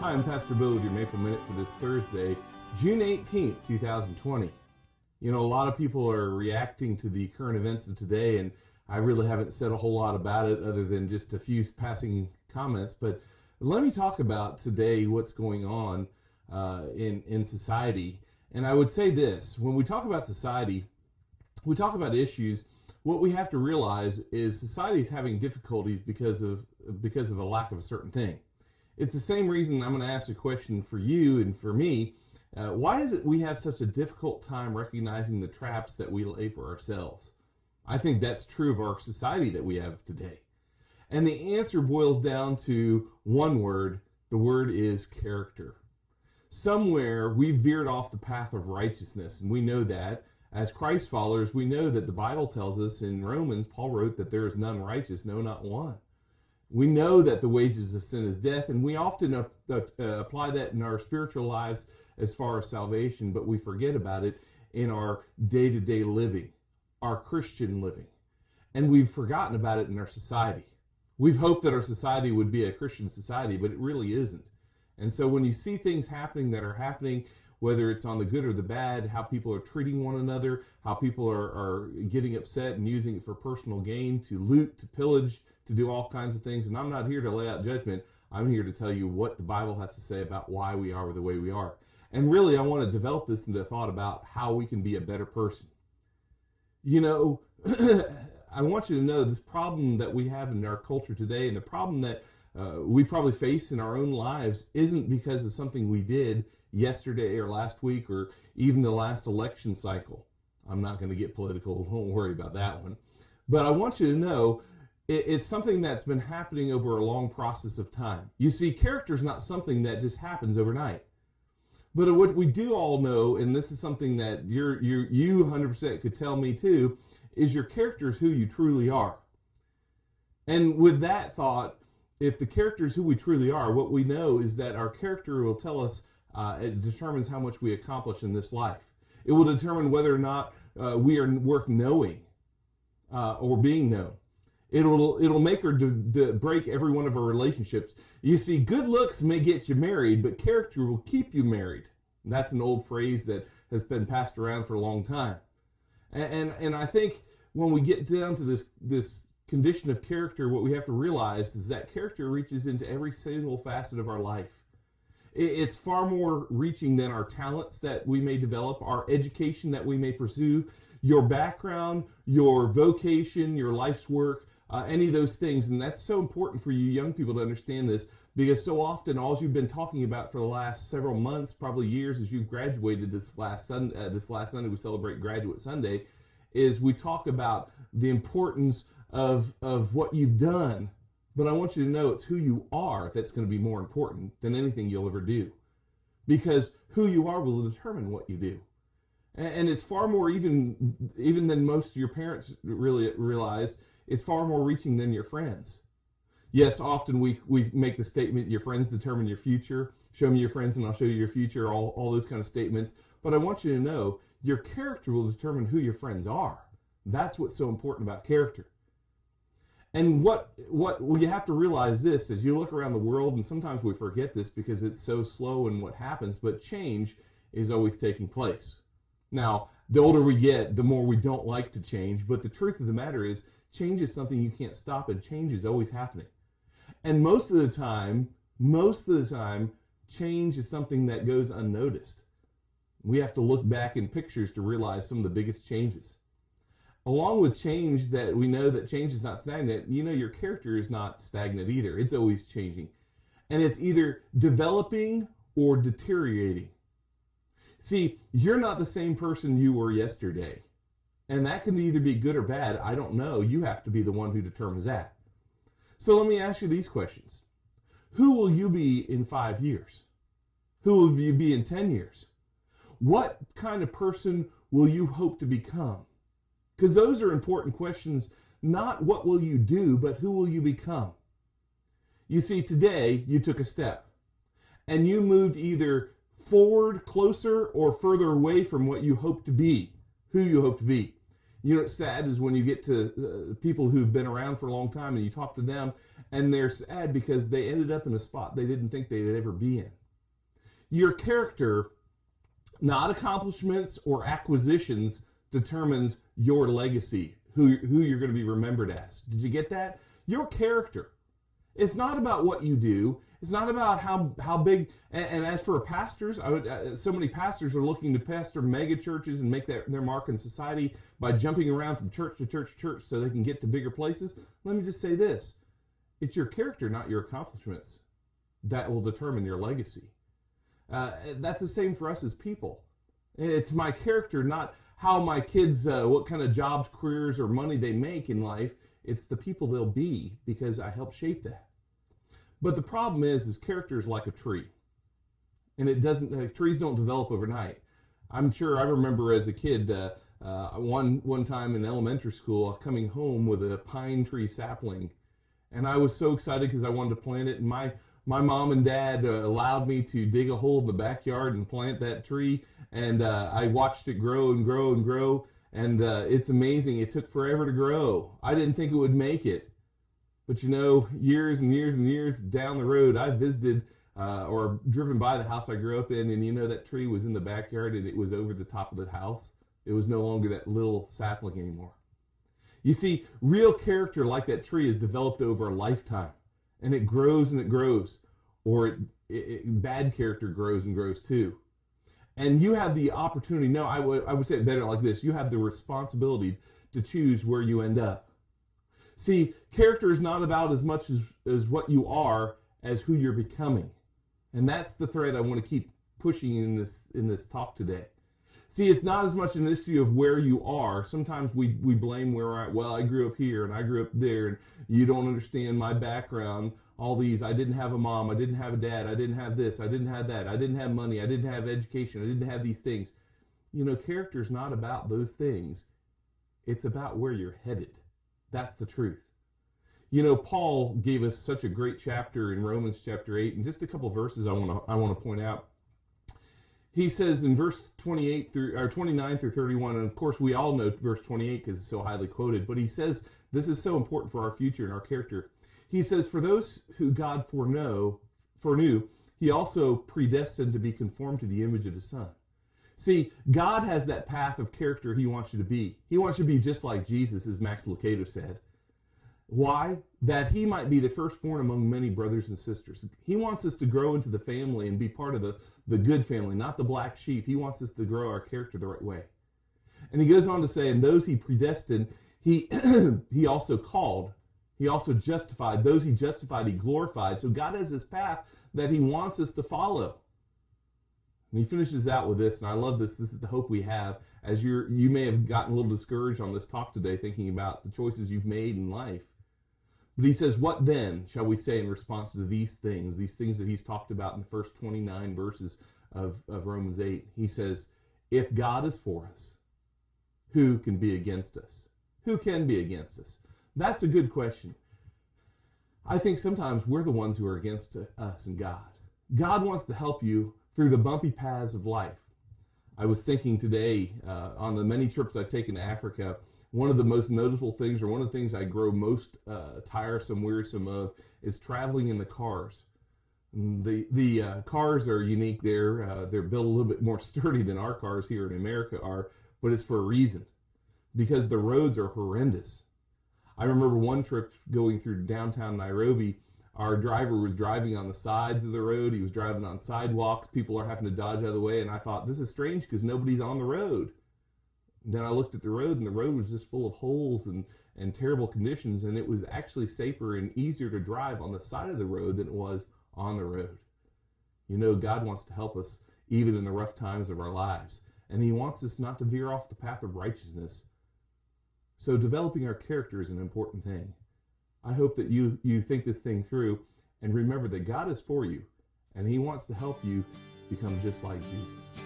Hi, I'm Pastor Bill with your Maple Minute for this Thursday, June 18th, 2020. You know, a lot of people are reacting to the current events of today, and I really haven't said a whole lot about it other than just a few passing comments. But let me talk about today what's going on in society. And I would say this, when we talk about society, we talk about issues. What we have to realize is society is having difficulties because of a lack of a certain thing. It's the same reason I'm going to ask a question for you and for me. Why is it we have such a difficult time recognizing the traps that we lay for ourselves? I think that's true of our society that we have today. And the answer boils down to one word. The word is character. Somewhere we veered off the path of righteousness, and we know that. As Christ followers, we know that the Bible tells us in Romans, Paul wrote that there is none righteous, no, not one. We know that the wages of sin is death, and we often apply that in our spiritual lives as far as salvation, but we forget about it in our day-to-day living, our Christian living. And we've forgotten about it in our society. We've hoped that our society would be a Christian society, but it really isn't. And so when you see things happening that are happening, whether it's on the good or the bad, how people are treating one another, how people are getting upset and using it for personal gain, to loot, to pillage, to do all kinds of things. And I'm not here to lay out judgment. I'm here to tell you what the Bible has to say about why we are the way we are. And really, I want to develop this into a thought about how we can be a better person. You know, I want you to know this problem that we have in our culture today, and the problem that we probably face in our own lives, isn't because of something we did yesterday or last week or even the last election cycle. I'm not going to get political. Don't worry about that one. But I want you to know it's something that's been happening over a long process of time. You see, character is not something that just happens overnight. But what we do all know, and this is something that you 100% could tell me too, is your character is who you truly are. And with that thought, if the character is who we truly are, what we know is that our character will tell us, it determines how much we accomplish in this life. It will determine whether or not we are worth knowing or being known. It'll make or break every one of our relationships. You see, good looks may get you married, but character will keep you married. That's an old phrase that has been passed around for a long time. And I think when we get down to this condition of character, what we have to realize is that character reaches into every single facet of our life. It's far more reaching than our talents that we may develop, our education that we may pursue, your background, your vocation, your life's work, any of those things. And that's so important for you young people to understand this, because so often all you've been talking about for the last several months, probably years, as you've graduated this last Sunday we celebrate Graduate Sunday, is we talk about the importance of what you've done. But I want you to know it's who you are that's going to be more important than anything you'll ever do. Because who you are will determine what you do. And it's far more, even than most of your parents really realize, it's far more reaching than your friends. Yes, often we make the statement, your friends determine your future. Show me your friends and I'll show you your future, all those kind of statements. But I want you to know your character will determine who your friends are. That's what's so important about character. And what we have to realize this, as you look around the world, and sometimes we forget this because it's so slow in what happens, but change is always taking place. Now, the older we get, the more we don't like to change, but the truth of the matter is, change is something you can't stop, and change is always happening. And most of the time, change is something that goes unnoticed. We have to look back in pictures to realize some of the biggest changes. Along with change, that we know that change is not stagnant, you know your character is not stagnant either. It's always changing. And it's either developing or deteriorating. See, you're not the same person you were yesterday. And that can either be good or bad. I don't know. You have to be the one who determines that. So let me ask you these questions. Who will you be in 5 years? Who will you be in 10 years? What kind of person will you hope to become? Because those are important questions, not what will you do, but who will you become? You see, today you took a step and you moved either forward, closer, or further away from what you hope to be, who you hope to be. You know what's sad is when you get to people who've been around for a long time and you talk to them and they're sad because they ended up in a spot they didn't think they'd ever be in. Your character, not accomplishments or acquisitions, determines your legacy, who you're going to be remembered as. Did you get that? Your character. It's not about what you do. It's not about how big. And as for pastors, so many pastors are looking to pastor mega churches and make their mark in society by jumping around from church to church to church so they can get to bigger places. Let me just say this. It's your character, not your accomplishments, that will determine your legacy. That's the same for us as people. It's my character, not how my kids, what kind of jobs, careers, or money they make in life. It's the people they'll be because I help shape that. But the problem is character is like a tree. And it doesn't, trees don't develop overnight. I'm sure I remember as a kid, one time in elementary school, coming home with a pine tree sapling. And I was so excited because I wanted to plant it. And my mom and dad allowed me to dig a hole in the backyard and plant that tree. And I watched it grow and grow and grow. And it's amazing. It took forever to grow. I didn't think it would make it. But you know, years and years and years down the road, I visited or driven by the house I grew up in, and you know that tree was in the backyard and it was over the top of the house. It was no longer that little sapling anymore. You see, real character like that tree is developed over a lifetime, and it grows and it grows. Or bad character grows and grows too. And you have the opportunity, no, I would say it better like this. You have the responsibility to choose where you end up. See, character is not about as much as what you are as who you're becoming. And that's the thread I want to keep pushing in this talk today. See, it's not as much an issue of where you are. Sometimes we blame where we're at. Well, I grew up here and I grew up there, and you don't understand my background. All these, I didn't have a mom, I didn't have a dad, I didn't have this, I didn't have that, I didn't have money, I didn't have education, I didn't have these things. You know, character is not about those things. It's about where you're headed. That's the truth. You know, Paul gave us such a great chapter in Romans chapter 8, and just a couple verses I want to point out. He says in verse 29 through 31, and of course we all know verse 28 because it's so highly quoted, but he says this is so important for our future and our character. He says, for those who God foreknew, he also predestined to be conformed to the image of his Son. See, God has that path of character he wants you to be. He wants you to be just like Jesus, as Max Lucado said. Why? That he might be the firstborn among many brothers and sisters. He wants us to grow into the family and be part of the good family, not the black sheep. He wants us to grow our character the right way. And he goes on to say, and those he predestined, he also called. He also justified. Those he justified, he glorified. So God has this path that he wants us to follow. And he finishes out with this, and I love this. This is the hope we have. As you may have gotten a little discouraged on this talk today, thinking about the choices you've made in life. But he says, what then shall we say in response to these things that he's talked about in the first 29 verses of Romans 8? He says, if God is for us, who can be against us? Who can be against us? That's a good question. I think sometimes we're the ones who are against us and God. God wants to help you through the bumpy paths of life. I was thinking today on the many trips I've taken to Africa, one of the most noticeable things, or one of the things I grow most tiresome, wearisome of, is traveling in the cars. The cars are unique there. They're built a little bit more sturdy than our cars here in America are, but it's for a reason. Because the roads are horrendous. I remember one trip going through downtown Nairobi. Our driver was driving on the sides of the road. He was driving on sidewalks. People are having to dodge out of the way. And I thought, this is strange because nobody's on the road. Then I looked at the road, and the road was just full of holes and terrible conditions, and it was actually safer and easier to drive on the side of the road than it was on the road. You know, God wants to help us even in the rough times of our lives, and he wants us not to veer off the path of righteousness. So developing our character is an important thing. I hope that you think this thing through and remember that God is for you, and he wants to help you become just like Jesus.